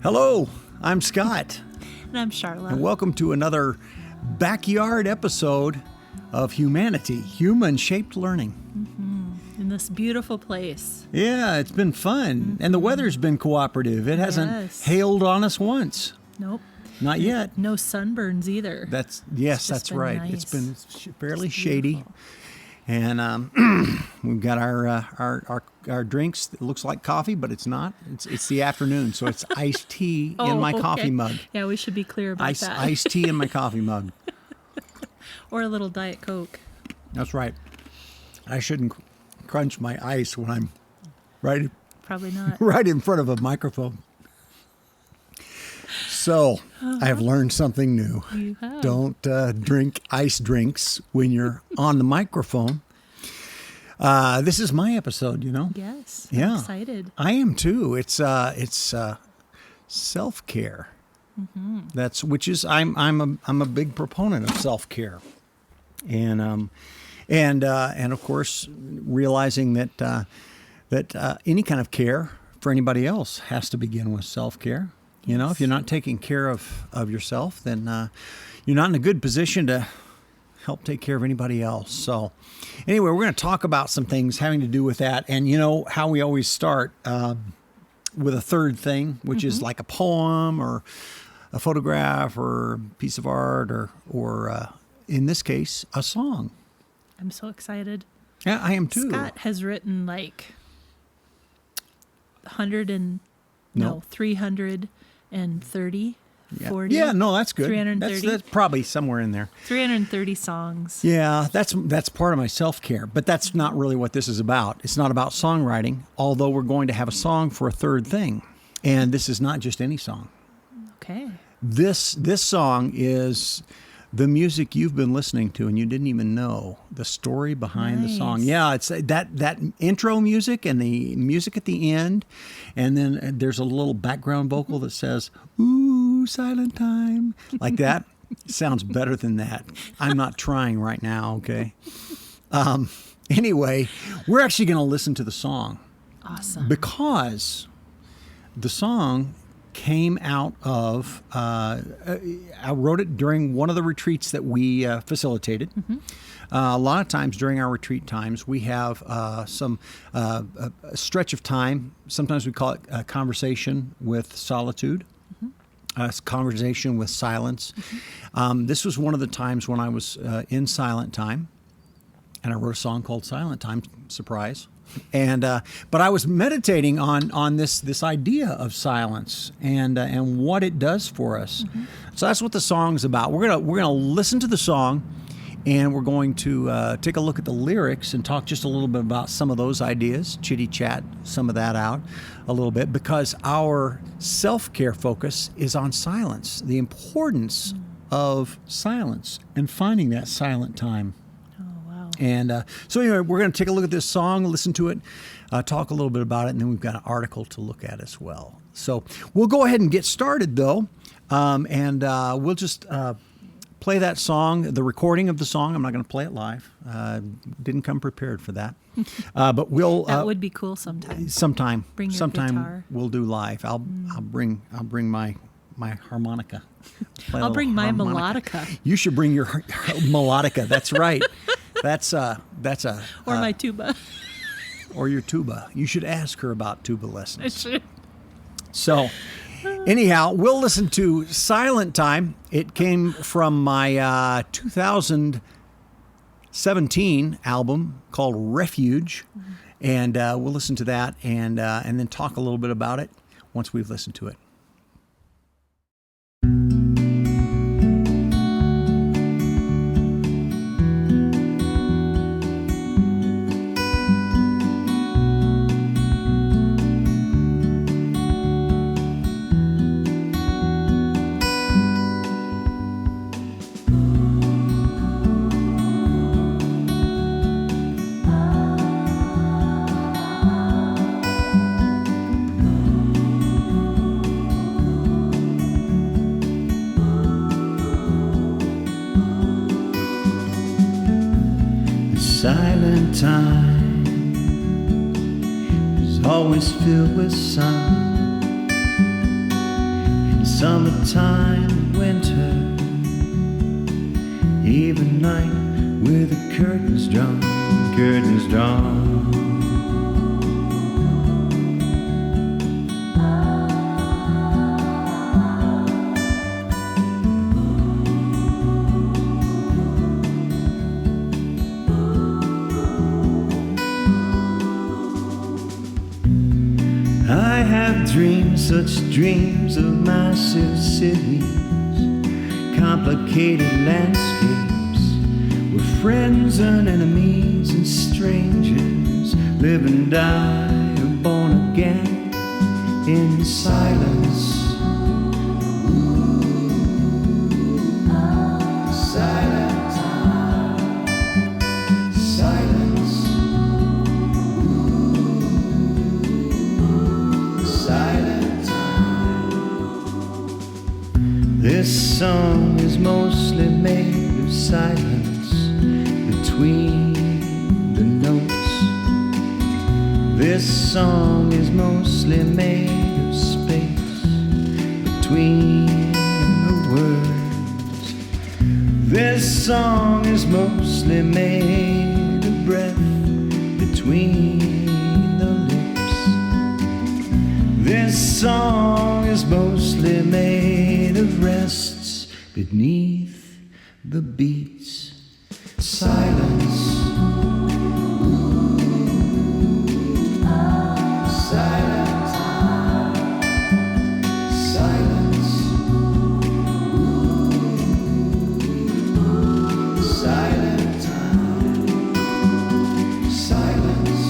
Hello, I'm Scott. And I'm Sharla. And welcome to another backyard episode of Humanity, Human-Shaped Learning. In this beautiful place. Yeah, it's been fun. And the weather's been cooperative. It hasn't hailed on us once. Nope. Not yet. No sunburns either. That's right. Nice. It's been fairly shady. And we've got our drinks. It looks like coffee, but it's not. It's the afternoon, so it's iced tea in my coffee mug. Yeah, we should be clear about that. Iced tea in my coffee mug. Or a little Diet Coke. That's right. I shouldn't crunch my ice when I'm Probably not. right in front of a microphone. So I have learned something new. You have. Don't drink ice drinks when you're on the microphone. This is my episode, you know. Yes. Yeah. I'm excited. I am too. It's SelfCare. I'm a big proponent of self-care, and of course realizing that any kind of care for anybody else has to begin with self-care. You know, if you're not taking care of yourself, then you're not in a good position to help take care of anybody else. So anyway, we're going to talk about some things having to do with that. And you know how we always start with a third thing, which is like a poem or a photograph or a piece of art or in this case, a song. I'm so excited. Yeah, I am too. Scott has written like 330, 40. Yeah, no, that's good. 330. That's probably somewhere in there. 330 songs. Yeah, that's part of my self-care, but that's not really what this is about. It's not about songwriting, although we're going to have a song for a third thing. And this is not just any song. Okay. This song is the music you've been listening to and you didn't even know the story behind the song. Yeah, it's that intro music and the music at the end, and then there's a little background vocal that says, "Ooh, silent time," like that. Sounds better than that. I'm not trying right now, okay? Anyway, we're actually going to listen to the song. Awesome. Because the song came out of, I wrote it during one of the retreats that we facilitated. A lot of times during our retreat times, we have a stretch of time. Sometimes we call it a conversation with solitude, a conversation with silence. This was one of the times when I was in silent time, and I wrote a song called Silent Time, surprise. And but I was meditating on this idea of silence and what it does for us. So that's what the song's about. We're gonna listen to the song, and we're going to take a look at the lyrics and talk just a little bit about some of those ideas, chitty chat some of that out a little bit, because our self-care focus is on silence, the importance of silence and finding that silent time. And so anyway, we're going to take a look at this song, listen to it, talk a little bit about it, and then we've got an article to look at as well. So we'll go ahead and get started, though, and we'll just play that song, the recording of the song. I'm not going to play it live. Didn't come prepared for that. But we'll... that would be cool sometime. Bring your guitar. We'll do live. I'll bring my harmonica. I'll bring my melodica. You should bring your melodica. That's right. That's or my tuba. Or your tuba. You should ask her about tuba lessons. I should. So, anyhow, we'll listen to Silent Time. It came from my 2017 album called Refuge. And we'll listen to that and then talk a little bit about it once we've listened to it. Silent time is always filled with sun. Summertime, winter, even night with the curtains drawn, curtains drawn. I have dreams, such dreams of massive cities, complicated landscapes, where friends and enemies and strangers live and die, are born again in silence. Silent time, silence. Silent time. This song is mostly made of silence between the notes. This song is mostly made of space between the words. This song is mostly made of breath between the lips. This song is mostly made of rests beneath the beats. Silence. Silent time. Silence. Silent time. Silence.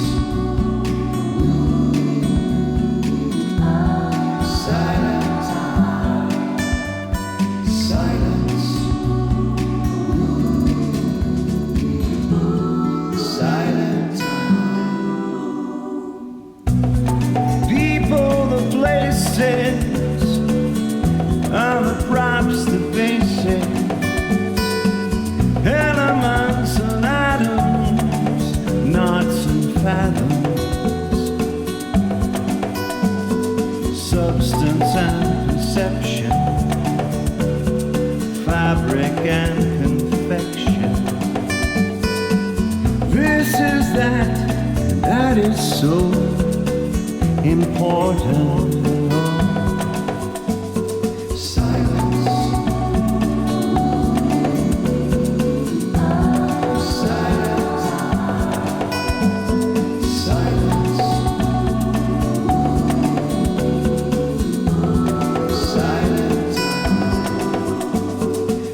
Silent time. Silence. Silent time. People, the places, and the props, the faces, elements and atoms, knots and fathoms, substance and conception, fabric and confection. This is that, and that is so important. Silence. Silence. Silence. Silent time.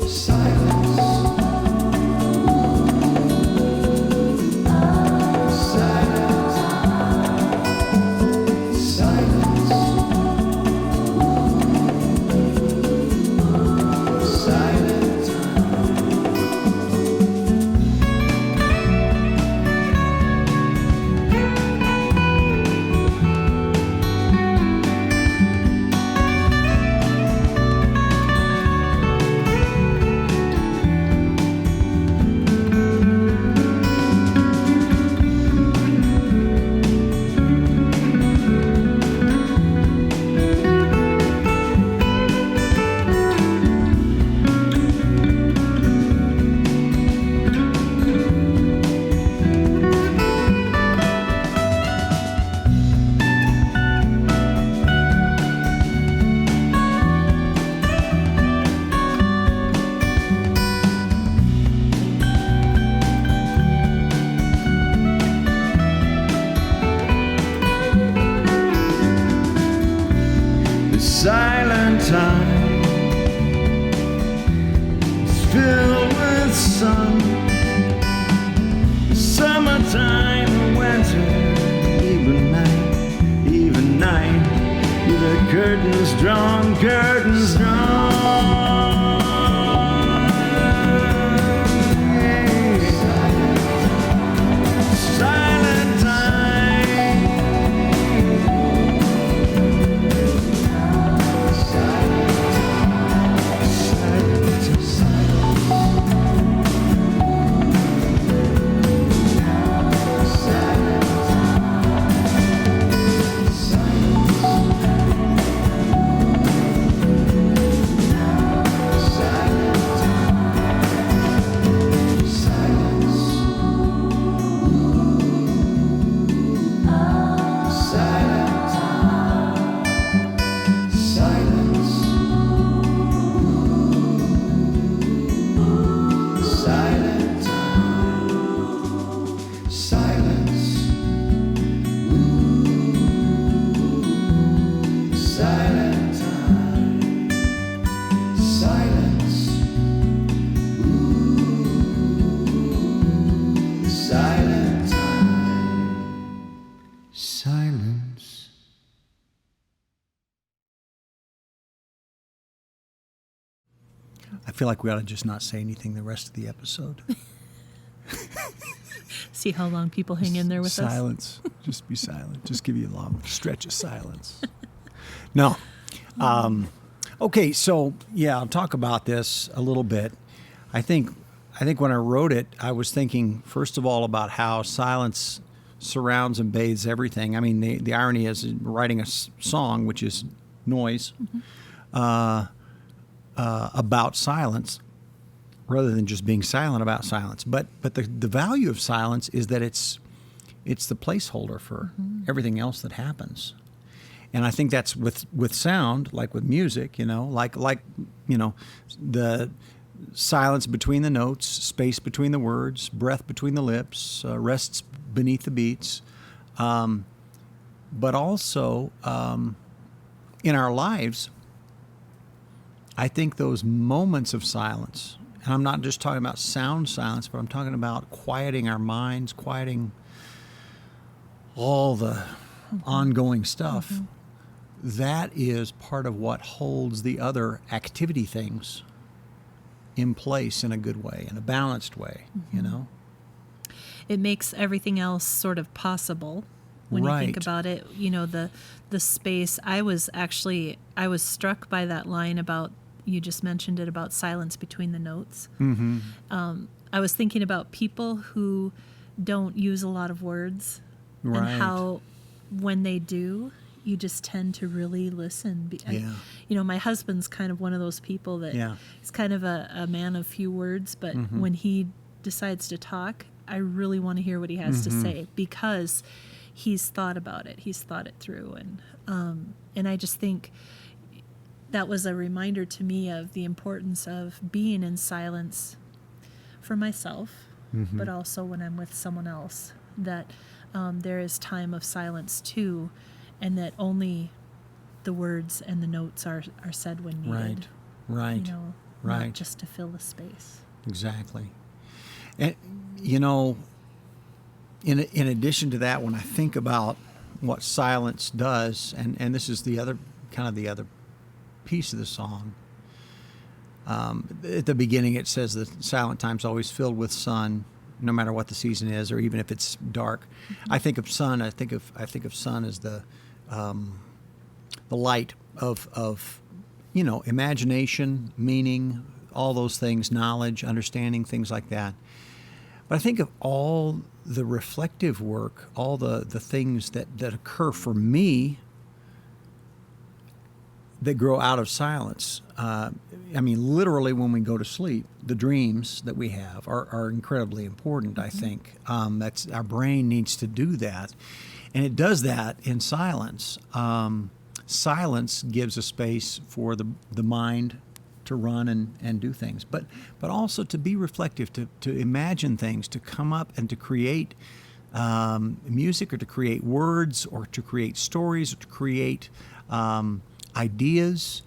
Silence. Silent time. Silence. Silent time. The silent time is filled with sun. Summertime, winter, even night, with the curtains drawn, curtains drawn. Silent time. Silent. feel like we ought to just not say anything the rest of the episode. See how long people hang in there with us. Silence. Just be silent. Just give you a long stretch of silence. No. Okay, so yeah, I'll talk about this a little bit. I think when I wrote it, I was thinking first of all about how silence surrounds and bathes everything. I mean, the irony is writing a song, which is noise, about silence, rather than just being silent about silence. But the value of silence is that it's the placeholder for everything else that happens. And I think that's with sound, like with music, like the silence between the notes, space between the words, breath between the lips, rests beneath the beats. But also in our lives, I think those moments of silence, and I'm not just talking about sound silence, but I'm talking about quieting our minds, quieting all the ongoing stuff. That is part of what holds the other activity things in place in a good way, in a balanced way, It makes everything else sort of possible when you think about it. The space. I was struck by that line about, you just mentioned it, about silence between the notes. I was thinking about people who don't use a lot of words and how when they do, you just tend to really listen. My husband's kind of one of those people that is kind of a man of few words, but when he decides to talk, I really want to hear what he has to say, because he's thought about it. He's thought it through. And I just think that was a reminder to me of the importance of being in silence for myself, but also when I'm with someone else, that there is time of silence too, and that only the words and the notes are said when needed. Right. Not just to fill the space. Exactly. And, in addition to that, when I think about what silence does, and this is the other piece of the song, at the beginning it says that silent time's always filled with sun, no matter what the season is, or even if it's dark. I think of sun. I think of sun as the light of imagination, meaning, all those things, knowledge, understanding, things like that. But I think of all the reflective work, all the things that occur for me that grow out of silence. Literally when we go to sleep, the dreams that we have are incredibly important, I think. That's our brain needs to do that. And it does that in silence. Silence gives a space for the mind to run and do things, but also to be reflective, to imagine things, to come up and to create music, or to create words, or to create stories, or to create ideas.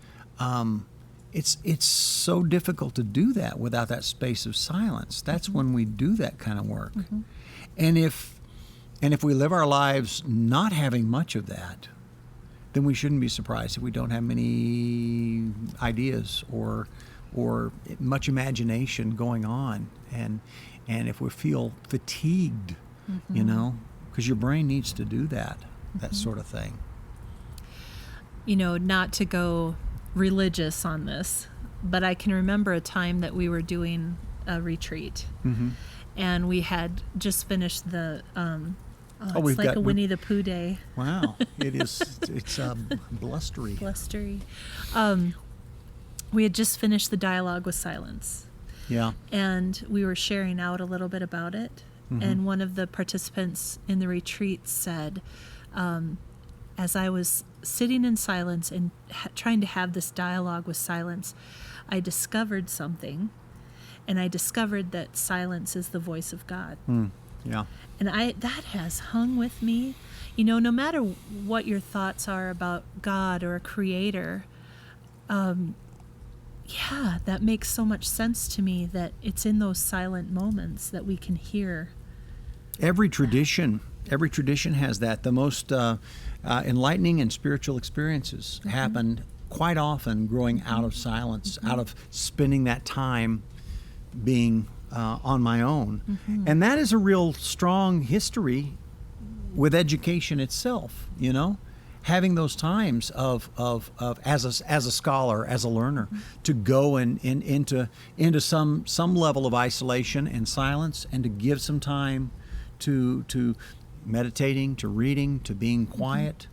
It's so difficult to do that without that space of silence. That's when we do that kind of work. And if we live our lives not having much of that, then we shouldn't be surprised if we don't have many ideas or much imagination going on, and if we feel fatigued, because your brain needs to do that sort of thing. Not to go religious on this, but I can remember a time that we were doing a retreat, and we had just finished the it's like a Winnie the Pooh day. Wow, it is. It's blustery. Blustery. We had just finished the dialogue with silence. Yeah. And we were sharing out a little bit about it. And one of the participants in the retreat said, as I was sitting in silence and trying to have this dialogue with silence, I discovered something. And I discovered that silence is the voice of God. Yeah. And that has hung with me. No matter what your thoughts are about God or a creator, that makes so much sense to me, that it's in those silent moments that we can hear. Every tradition has that. The most enlightening and spiritual experiences happened quite often growing out of silence, out of spending that time being on my own. And that is a real strong history with education itself, you know, having those times of as a scholar, as a learner, to go into some level of isolation and silence, and to give some time to meditating, to reading, to being quiet,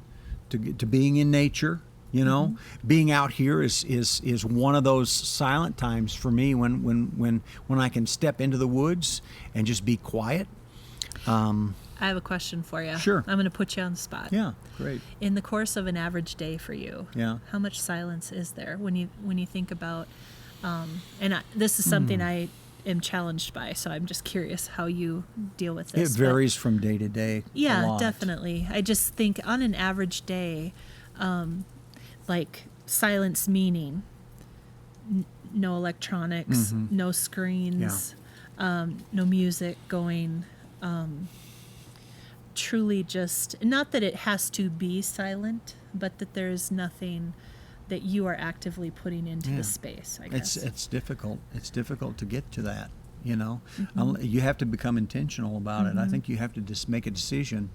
to being in nature. You know, being out here is one of those silent times for me when I can step into the woods and just be quiet. I have a question for you. Sure. I'm going to put you on the spot. Yeah, great. In the course of an average day for you, Yeah. how much silence is there when you think about? This is something I am challenged by, so I'm just curious how you deal with this. It varies from day to day. Yeah, a lot. definitely. I just think on an average day, like silence meaning no electronics, no screens, no music going. Truly just, not that it has to be silent, but that there's nothing that you are actively putting into the space, I guess. It's difficult. It's difficult to get to that, you know. You have to become intentional about it. I think you have to just make a decision,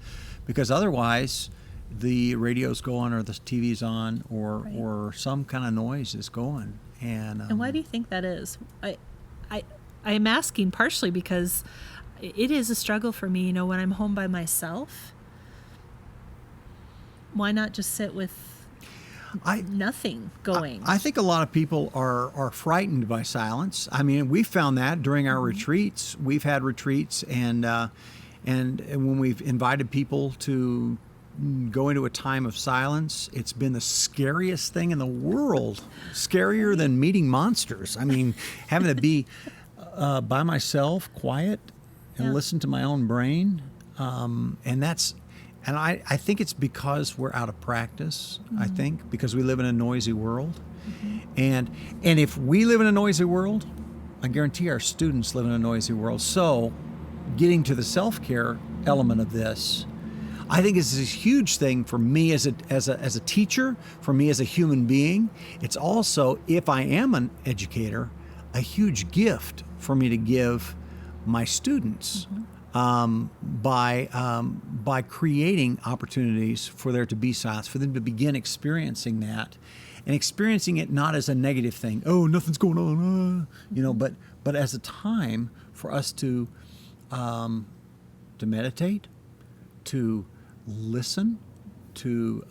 because otherwise the radio's going or the TV's on or some kind of noise is going. And why do you think that is? I am asking partially because it is a struggle for me, you know, when I'm home by myself. Why not just sit with nothing going? I think a lot of people are frightened by silence. I mean, we found that during our retreats. We've had retreats, and when we've invited people to go into a time of silence, it's been the scariest thing in the world. Scarier than meeting monsters. I mean, having to be by myself, quiet, and listen to my own brain. And I think it's because we're out of practice. I think because we live in a noisy world. And if we live in a noisy world, I guarantee our students live in a noisy world. So getting to the self-care element of this, I think is this huge thing for me as a teacher, for me as a human being. It's also, if I am an educator, a huge gift for me to give my students by creating opportunities for there to be silence, for them to begin experiencing that, and experiencing it not as a negative thing. Oh, nothing's going on, you know, but as a time for us to meditate, to listen, to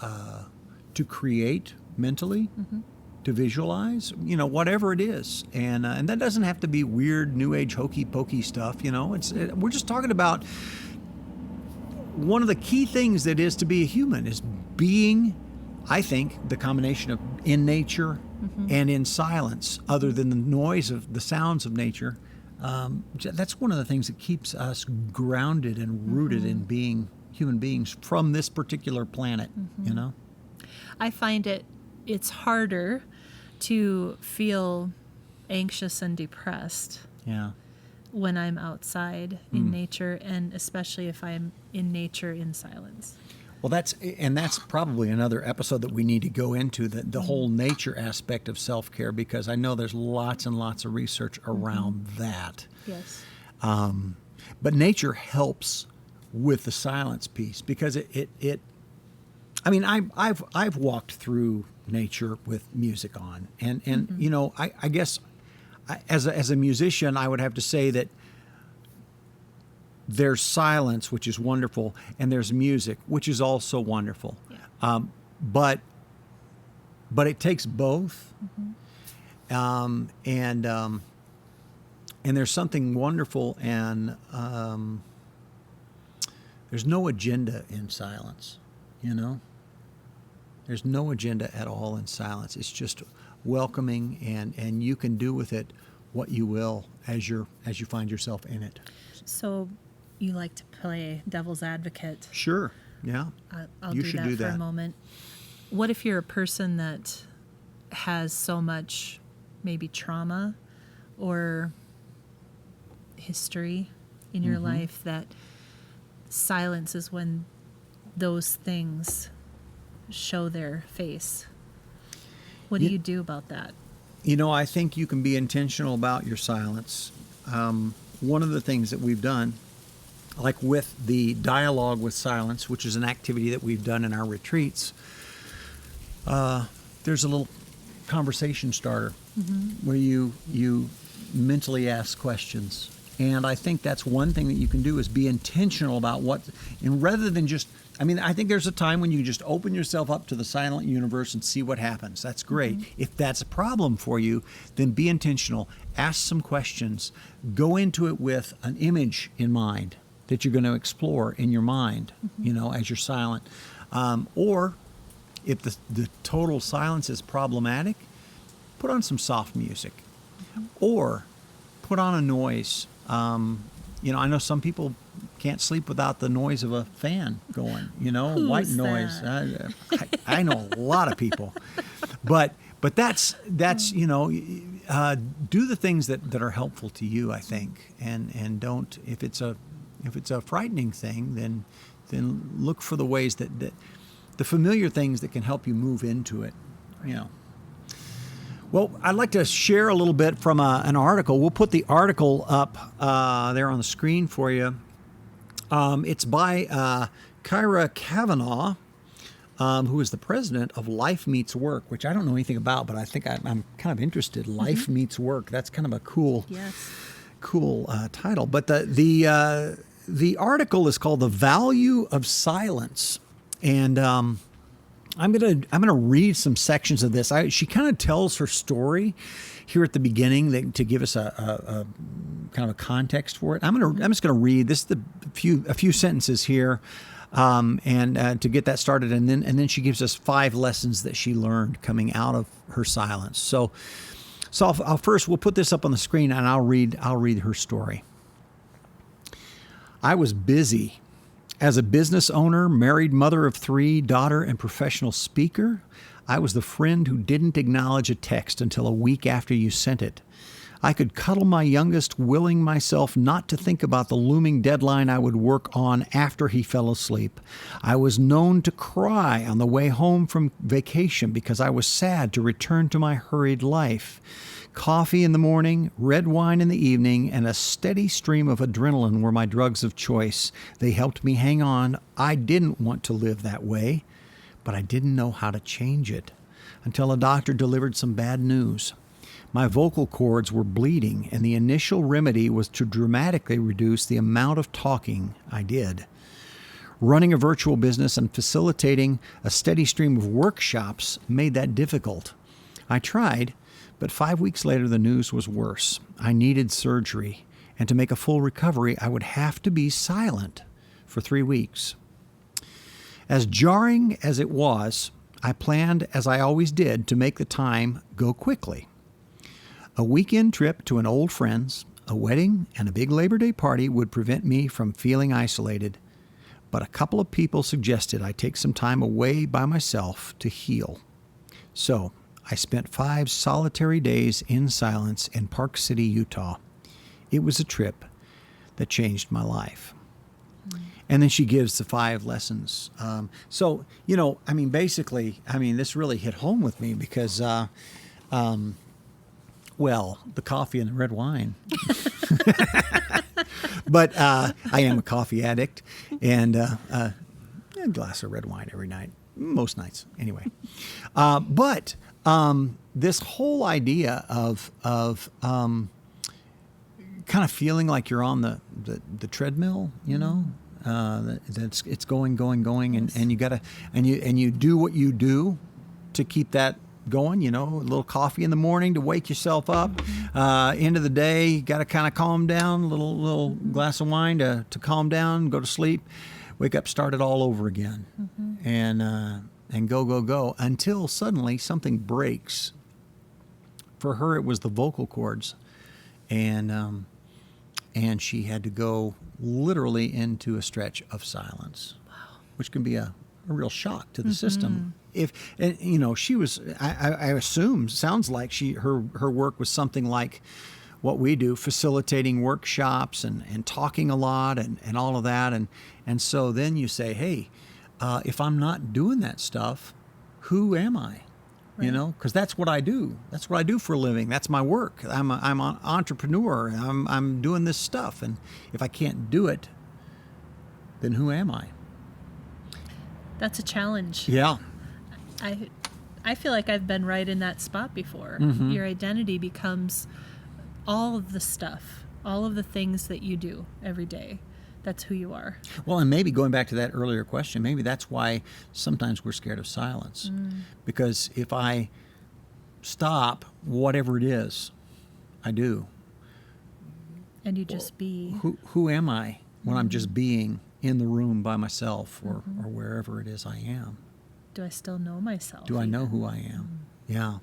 create mentally. To visualize, you know, whatever it is, and that doesn't have to be weird New Age hokey pokey stuff. You know, we're just talking about one of the key things that is to be a human is being, I think, the combination of in nature and in silence, other than the noise of the sounds of nature. That's one of the things that keeps us grounded and rooted in being human beings from this particular planet. You know, I find it's harder to feel anxious and depressed when I'm outside in nature, and especially if I'm in nature in silence. Well, that's probably another episode that we need to go into, the whole nature aspect of self-care, because I know there's lots and lots of research around that. Yes. But nature helps with the silence piece, because it I mean, I've walked through nature with music on, and you know, I guess as a musician, I would have to say that there's silence, which is wonderful, and there's music, which is also wonderful. Yeah. But it takes both, and there's something wonderful, and there's no agenda in silence, you know. There's no agenda at all in silence. It's just welcoming, and you can do with it what you will as you find yourself in it. So you like to play devil's advocate. Sure. Yeah. I'll you do should that do for that. a moment. What if you're a person that has so much maybe trauma or history in your life that silence is when those things show their face? What do you do about that? I think you can be intentional about your silence. One of the things that we've done, like with the dialogue with silence, which is an activity that we've done in our retreats, there's a little conversation starter where you mentally ask questions. And I think that's one thing that you can do is be intentional about and rather than just, I think there's a time when you just open yourself up to the silent universe and see what happens. That's great. If that's a problem for you, then be intentional. Ask some questions. Go into it with an image in mind that you're going to explore in your mind, as you're silent. Or if the total silence is problematic, put on some soft music. Or put on a noise. I know some people can't sleep without the noise of a fan going, white noise. I know a lot of people, but that's do the things that are helpful to you, I think, and don't, if it's a frightening thing, then look for the ways that the familiar things that can help you move into it, Well, I'd like to share a little bit from an article. We'll put the article up there on the screen for you. It's by Kyra Cavanaugh, who is the president of Life Meets Work, which I don't know anything about, but I think I'm kind of interested. Life Meets Work. That's kind of a cool title. But the article is called "The Value of Silence," and I'm gonna read some sections of this. She kind of tells her story here at the beginning to give us a kind of a context for it. I'm just gonna read this is a few sentences here, and to get that started, and then she gives us 5 lessons that she learned coming out of her silence. So I'll first, we'll put this up on the screen, and I'll read her story. I was busy. As a business owner, married mother of 3, daughter, and professional speaker, I was the friend who didn't acknowledge a text until a week after you sent it. I could cuddle my youngest, willing myself not to think about the looming deadline I would work on after he fell asleep. I was known to cry on the way home from vacation because I was sad to return to my hurried life. Coffee in the morning, red wine in the evening, and a steady stream of adrenaline were my drugs of choice. They helped me hang on. I didn't want to live that way, but I didn't know how to change it until a doctor delivered some bad news. My vocal cords were bleeding, and the initial remedy was to dramatically reduce the amount of talking I did. Running a virtual business and facilitating a steady stream of workshops made that difficult. I tried, but 5 weeks later the news was worse. I needed surgery, and to make a full recovery, I would have to be silent for 3 weeks. As jarring as it was, I planned, as I always did, to make the time go quickly. A weekend trip to an old friend's, a wedding, and a big Labor Day party would prevent me from feeling isolated, but a couple of people suggested I take some time away by myself to heal. So I spent 5 solitary days in silence in Park City, Utah. It was a trip that changed my life. And then she gives the 5 lessons. Basically, this really hit home with me because, the coffee and the red wine. But I am a coffee addict, and a glass of red wine every night, most nights anyway. But this whole idea of kind of feeling like you're on the treadmill, that's it's going, and you gotta and you do what you do to keep that going. A little coffee in the morning to wake yourself up. End of the day, you got to kind of calm down. A little glass of wine to calm down, go to sleep, wake up, start it all over again, and go until suddenly something breaks. For her, it was the vocal cords, and she had to go literally into a stretch of silence, which can be a real shock to the system. She was, I assume, sounds like her work was something like what we do, facilitating workshops and talking a lot and all of that. And so then you say, hey, if I'm not doing that stuff, who am I? you know, because that's what I do. That's what I do for a living. That's my work. I'm an entrepreneur. I'm doing this stuff. And if I can't do it, then who am I? That's a challenge. Yeah. I feel like I've been right in that spot before. Your identity becomes all of the stuff, all of the things that you do every day. That's who you are. Well, and maybe going back to that earlier question, maybe that's why sometimes we're scared of silence. Because if I stop whatever it is I do, and you just be. Who am I when I'm just being in the room by myself or wherever it is I am? Do I still know myself? Do I know who I am? Yeah.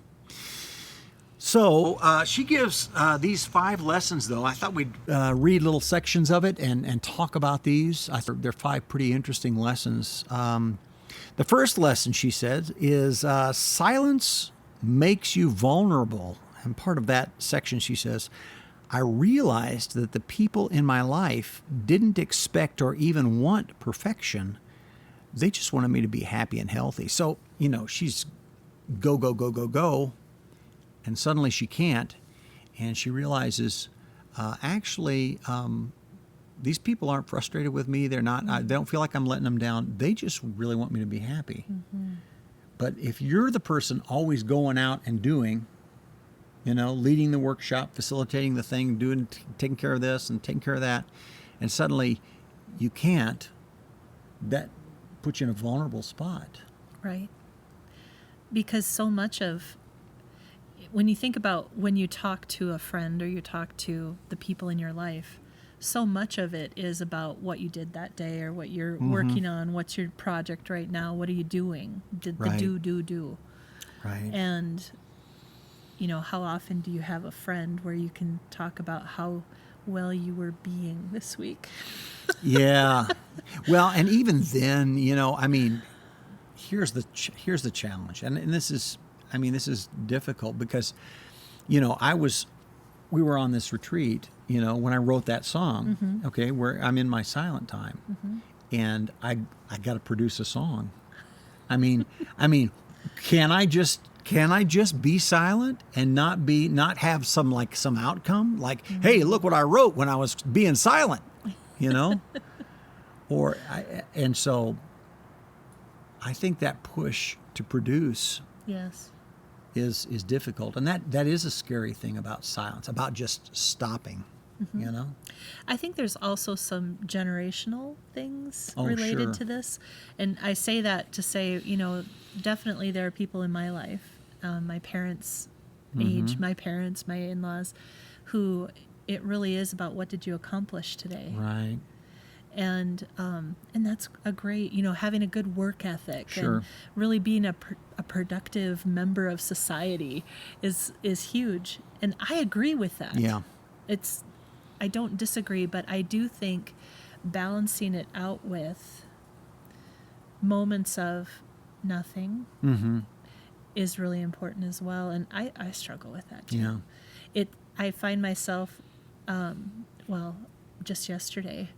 So she gives these 5 lessons, though. I thought we'd read little sections of it and talk about these. I thought they're 5 pretty interesting lessons. The first lesson, she says, is silence makes you vulnerable. And part of that section, she says, I realized that the people in my life didn't expect or even want perfection. They just wanted me to be happy and healthy. So, you know, she's go, go, go, go, go. And suddenly she can't, and she realizes, these people aren't frustrated with me. They're not. They don't feel like I'm letting them down. They just really want me to be happy. But if you're the person always going out and doing, you know, leading the workshop, facilitating the thing, taking care of this and taking care of that, and suddenly you can't, that puts you in a vulnerable spot. Right. Because so much of, when you think about when you talk to a friend or you talk to the people in your life, so much of it is about what you did that day or what you're working on, what's your project right now, what are you doing, the do. Right. And, you know, how often do you have a friend where you can talk about how well you were being this week? Yeah. Well, and even then, you know, I mean, here's the challenge. And this is difficult because, you know, we were on this retreat, you know, when I wrote that song, okay, where I'm in my silent time, and I got to produce a song. I mean, can I just be silent and not have some outcome? Like, hey, look what I wrote when I was being silent, you know? And so I think that push to produce Yes. is difficult. And that is a scary thing about silence, about just stopping, you know? I think there's also some generational things Oh, related sure. to this. And I say that to say, you know, definitely there are people in my life, my parents' age, my parents, my in-laws, who it really is about what did you accomplish today. Right. And that's a great, you know, having a good work ethic Sure. and really being a productive member of society is huge. And I agree with that. Yeah. I don't disagree, but I do think balancing it out with moments of nothing is really important as well. And I struggle with that too. Yeah. I find myself, just yesterday,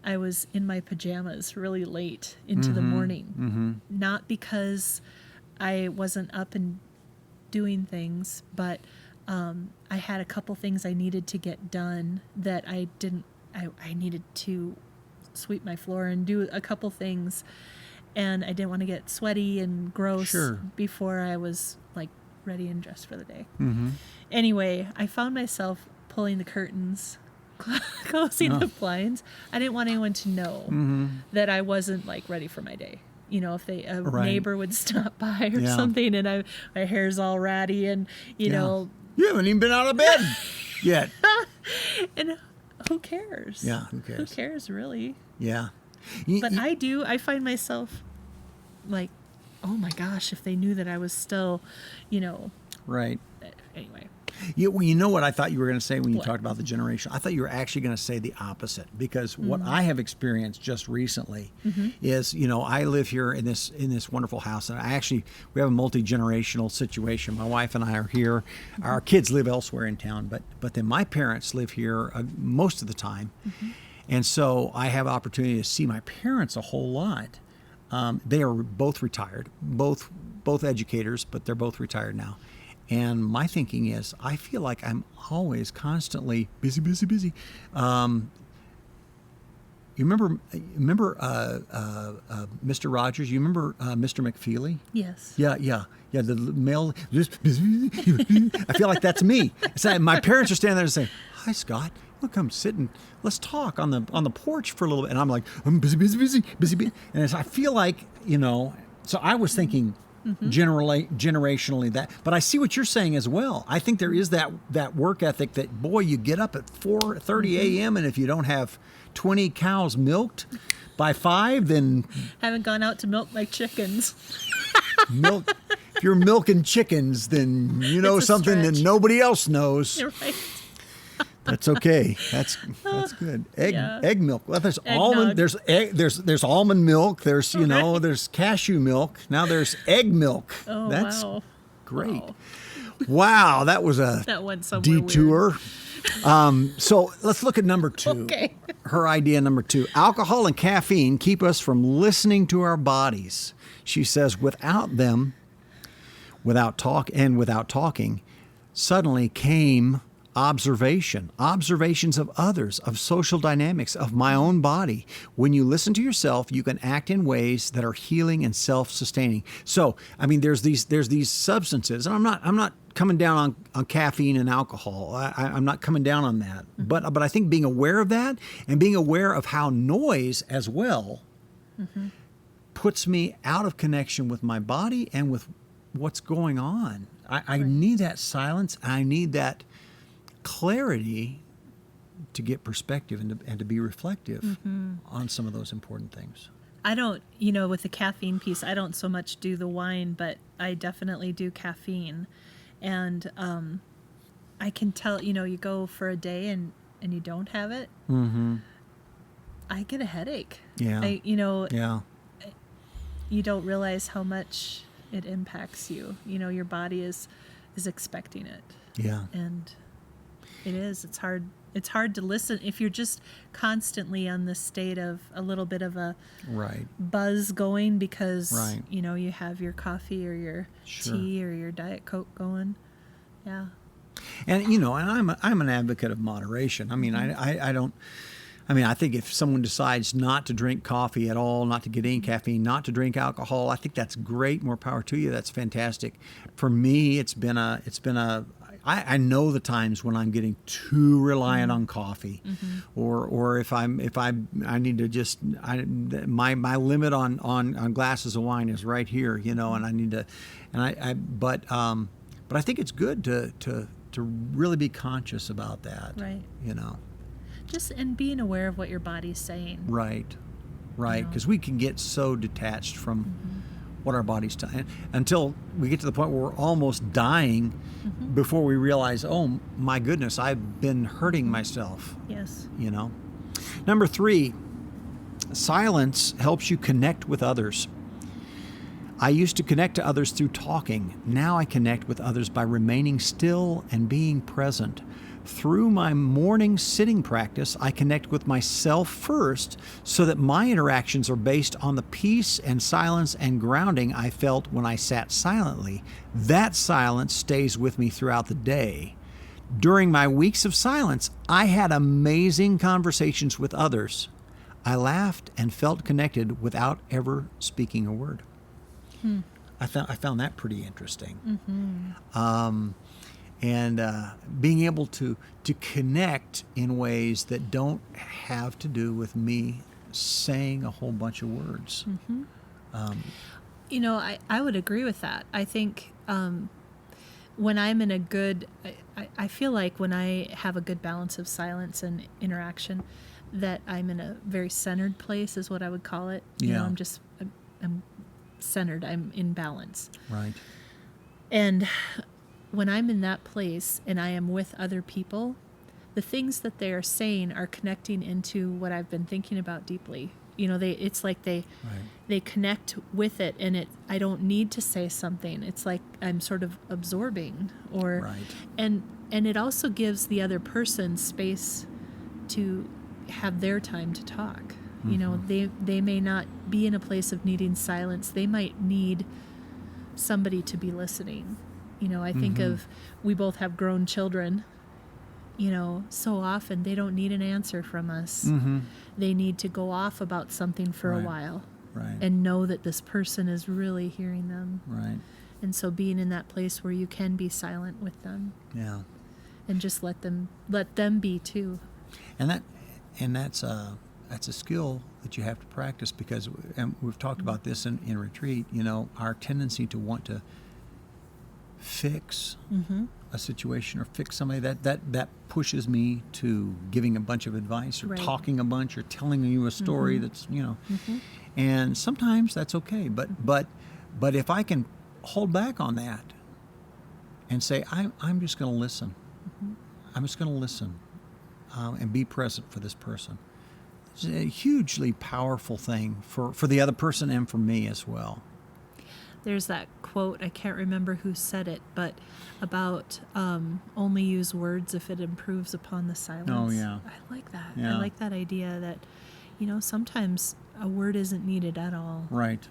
I was in my pajamas really late into the morning. Not because I wasn't up and doing things, but I had a couple things I needed to get done that I didn't. I needed to sweep my floor and do a couple things, and I didn't want to get sweaty and gross before I was like ready and dressed for the day. Anyway, I found myself pulling the curtains, closing the blinds. I didn't want anyone to know that I wasn't like ready for my day. You know, if a neighbor would stop by or something, and my hair's all ratty, and you know, you haven't even been out of bed yet. And who cares? Yeah, who cares? Who cares, really? Yeah. But I find myself like, oh my gosh, if they knew that I was still, you know. Right. Anyway. You know what I thought you were going to say when you What? talked about the generation? I thought you were actually going to say the opposite, because what I have experienced just recently is, you know, I live here in this wonderful house, and we have a multi-generational situation. My wife and I are here. Our kids live elsewhere in town, but then my parents live here most of the time. And so I have opportunity to see my parents a whole lot. They are both retired, both educators, but they're both retired now. And my thinking is, I feel like I'm always constantly busy. You remember Mr. Rogers? You remember Mr. McFeely? Yes. Yeah. The male. I feel like that's me. It's like my parents are standing there and saying, "Hi, Scott. Look, I'm sitting. Let's talk on the porch for a little bit." And I'm like, "I'm busy." And I feel like, So I was thinking. Generationally that, but I see what you're saying as well. I think there is that work ethic that, boy, you get up at 4:30 a.m. and if you don't have 20 cows milked by 5, then Haven't gone out to milk my chickens. milk. If you're milking chickens, then you know It's a something stretch. that nobody else knows. You're right. That's okay. That's good. Egg milk. Well, there's almond. Eggnog. There's almond milk. There's Right. there's cashew milk. Now there's egg milk. Oh, That's wow. great. Wow. Wow, that was a That went somewhere detour. So let's look at number 2. Okay. Her idea number 2. Alcohol and caffeine keep us from listening to our bodies. She says without them, without talking, suddenly came observations of others, of social dynamics, of my own body. When you listen to yourself, you can act in ways that are healing and self-sustaining. So, I mean, there's these substances, and I'm not coming down on caffeine and alcohol. I'm not coming down on that. But I think being aware of that and being aware of how noise as well puts me out of connection with my body and with what's going on. I need that silence. I need that clarity to get perspective and to be reflective on some of those important things. I don't, with the caffeine piece, I don't so much do the wine, but I definitely do caffeine. And I can tell, you go for a day and you don't have it, I get a headache. Yeah. You don't realize how much it impacts you. Your body is expecting it. Yeah. And it's hard to listen if you're just constantly on this state of a little bit of a Right. buzz going because Right. You have your coffee or your tea or your Diet Coke going. Yeah. And and I'm an advocate of moderation. I mean, I think if someone decides not to drink coffee at all, not to get any caffeine, not to drink alcohol, I think that's great. More power to you. That's fantastic. For me, I know the times when I'm getting too reliant on coffee, or if I need to just my limit on glasses of wine is right here, and I need to, but I think it's good to really be conscious about that, Right. Just and being aware of what your body's saying. right, because we can get so detached from what our body's telling until we get to the point where we're almost dying before we realize, oh my goodness, I've been hurting myself. Yes. Number 3, silence helps you connect with others. I used to connect to others through talking. Now I connect with others by remaining still and being present. Through my morning sitting practice, I connect with myself first so that my interactions are based on the peace and silence and grounding I felt when I sat silently. That silence stays with me throughout the day. During my weeks of silence, I had amazing conversations with others. I laughed and felt connected without ever speaking a word. I found that pretty interesting. And being able to connect in ways that don't have to do with me saying a whole bunch of words. I would agree with that. I think when I'm in a good, I feel like when I have a good balance of silence and interaction, that I'm in a very centered place is what I would call it. I'm centered. I'm in balance. Right. And when I'm in that place and I am with other people, the things that they are saying are connecting into what I've been thinking about deeply. It's like they connect with it, and I don't need to say something. It's like I'm sort of absorbing, and it also gives the other person space to have their time to talk. You know, they may not be in a place of needing silence. They might need somebody to be listening. You know, I think of, we both have grown children. You know, so often they don't need an answer from us. They need to go off about something for a while. Right. And know that this person is really hearing them. Right. And so being in that place where you can be silent with them. Yeah. And just let them be too. And that's a skill that you have to practice, because, and we've talked about this in retreat, you know, our tendency to want to fix a situation or fix somebody, that pushes me to giving a bunch of advice or talking a bunch or telling you a story that's, you know, and sometimes that's okay, but if I can hold back on that and say, I'm just going to listen, I'm just going to listen and be present for this person, it's a hugely powerful thing for the other person and for me as well. There's that quote, I can't remember who said it, but about only use words if it improves upon the silence. Oh, yeah. I like that. Yeah. I like that idea that, you know, sometimes a word isn't needed at all. Right.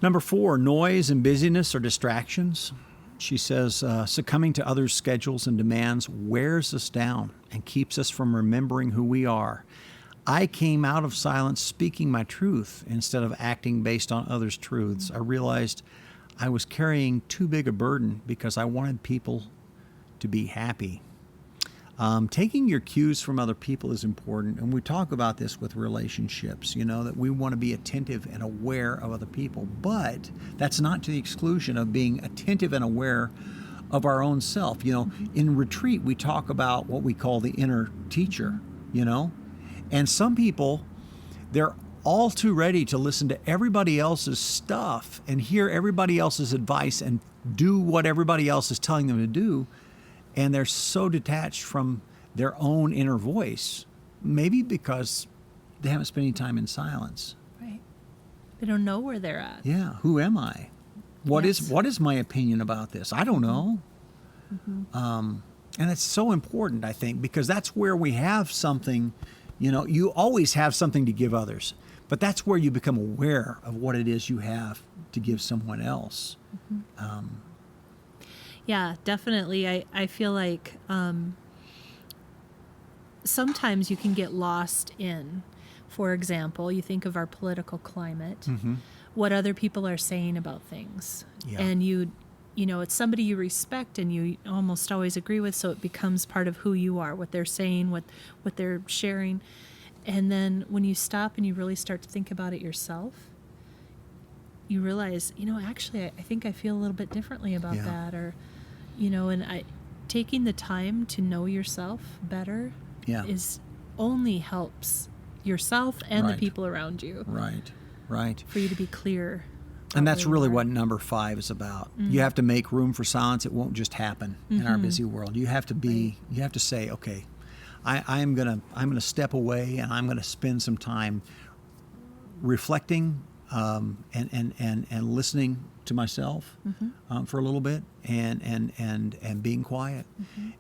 Number 4, noise and busyness or distractions. She says, succumbing to others' schedules and demands wears us down and keeps us from remembering who we are. I came out of silence speaking my truth instead of acting based on others' truths. I realized I was carrying too big a burden because I wanted people to be happy. Taking your cues from other people is important, and we talk about this with relationships, you know, that we want to be attentive and aware of other people, but that's not to the exclusion of being attentive and aware of our own self. You know, in retreat, we talk about what we call the inner teacher, you know, and some people, they're all too ready to listen to everybody else's stuff and hear everybody else's advice and do what everybody else is telling them to do. And they're so detached from their own inner voice, maybe because they haven't spent any time in silence. Right. They don't know where they're at. Yeah. Who am I? What is my opinion about this? I don't know. And it's so important, I think, because that's where we have something. You know, you always have something to give others, but that's where you become aware of what it is you have to give someone else. Yeah, definitely. I feel like sometimes you can get lost in, for example, you think of our political climate, what other people are saying about things. Yeah. And you know, it's somebody you respect and you almost always agree with, so it becomes part of who you are, what they're saying, what they're sharing. And then when you stop and you really start to think about it yourself, you realize, you know, actually, I think I feel a little bit differently about that. Or, you know, and taking the time to know yourself better is only helps yourself and the people around you. Right. For you to be clear. And that's really what number 5 is about. You have to make room for silence. It won't just happen in our busy world. You have to be. You have to say, okay, I'm gonna step away and I'm gonna spend some time reflecting and listening to myself for a little bit and being quiet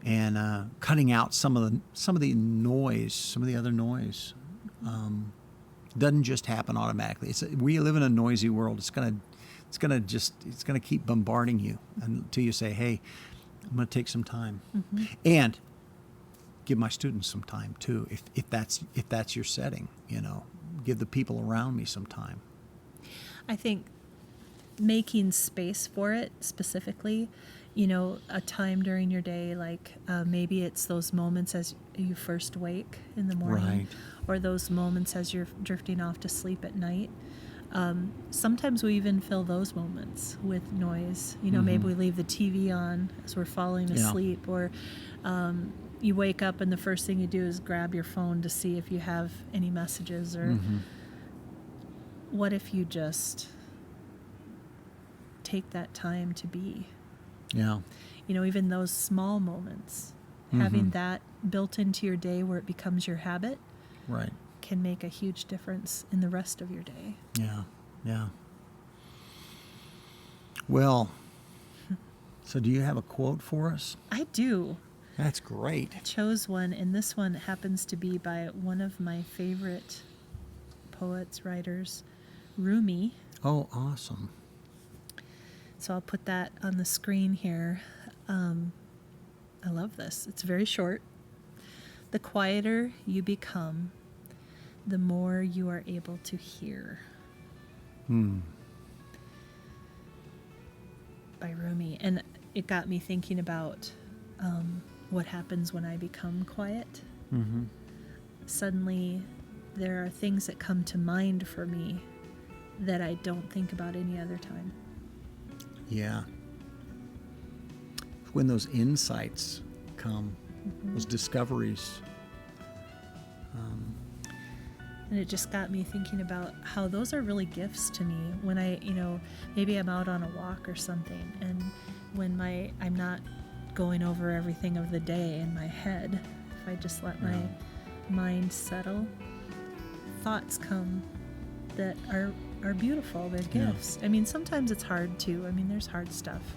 and cutting out some of the noise, some of the other noise. Doesn't just happen automatically. We live in a noisy world. It's gonna keep bombarding you until you say, "Hey, I'm gonna take some time," and give my students some time too. If that's your setting, you know, give the people around me some time. I think making space for it specifically, you know, a time during your day, like maybe it's those moments as you first wake in the morning, or those moments as you're drifting off to sleep at night. Sometimes we even fill those moments with noise. You know, maybe we leave the TV on as we're falling asleep, or you wake up and the first thing you do is grab your phone to see if you have any messages, or what if you just take that time to be? Yeah. You know, even those small moments, having that built into your day where it becomes your habit, can make a huge difference in the rest of your day. Yeah. Well, so do you have a quote for us? I do. That's great. I chose one, and this one happens to be by one of my favorite poets, writers, Rumi. Oh, awesome. So I'll put that on the screen here. I love this. It's very short. The quieter you become, the more you are able to hear. By Rumi. And it got me thinking about what happens when I become quiet. Suddenly, there are things that come to mind for me that I don't think about any other time. Yeah. When those insights come, those discoveries. And it just got me thinking about how those are really gifts to me when I, maybe I'm out on a walk or something, and when I'm not going over everything of the day in my head, if I just let my mind settle, thoughts come that are beautiful. They're gifts. I mean, sometimes it's hard too. I mean, there's hard stuff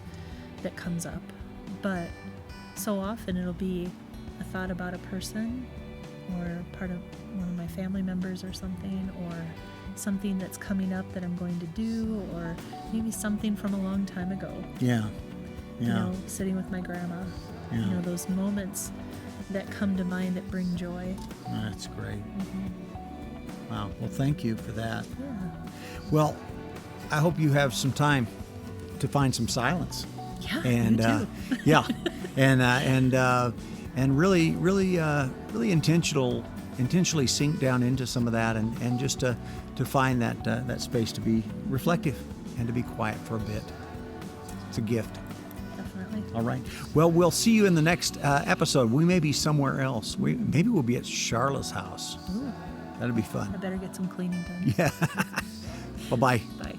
that comes up, but so often it'll be a thought about a person or part of one of my family members or something, or something that's coming up that I'm going to do, or maybe something from a long time ago. Yeah. Sitting with my grandma. Yeah. Those moments that come to mind that bring joy. That's great. Wow. Well, thank you for that. Yeah. Well, I hope you have some time to find some silence. Yeah, And me too. yeah, and really intentionally sink down into some of that, and just to find that space to be reflective and to be quiet for a bit. It's a gift. Definitely. All right. Well, we'll see you in the next episode. We may be somewhere else. Maybe we'll be at Sharla's house. Ooh, That'll be fun. I better get some cleaning done. Yeah. Bye-bye. Bye.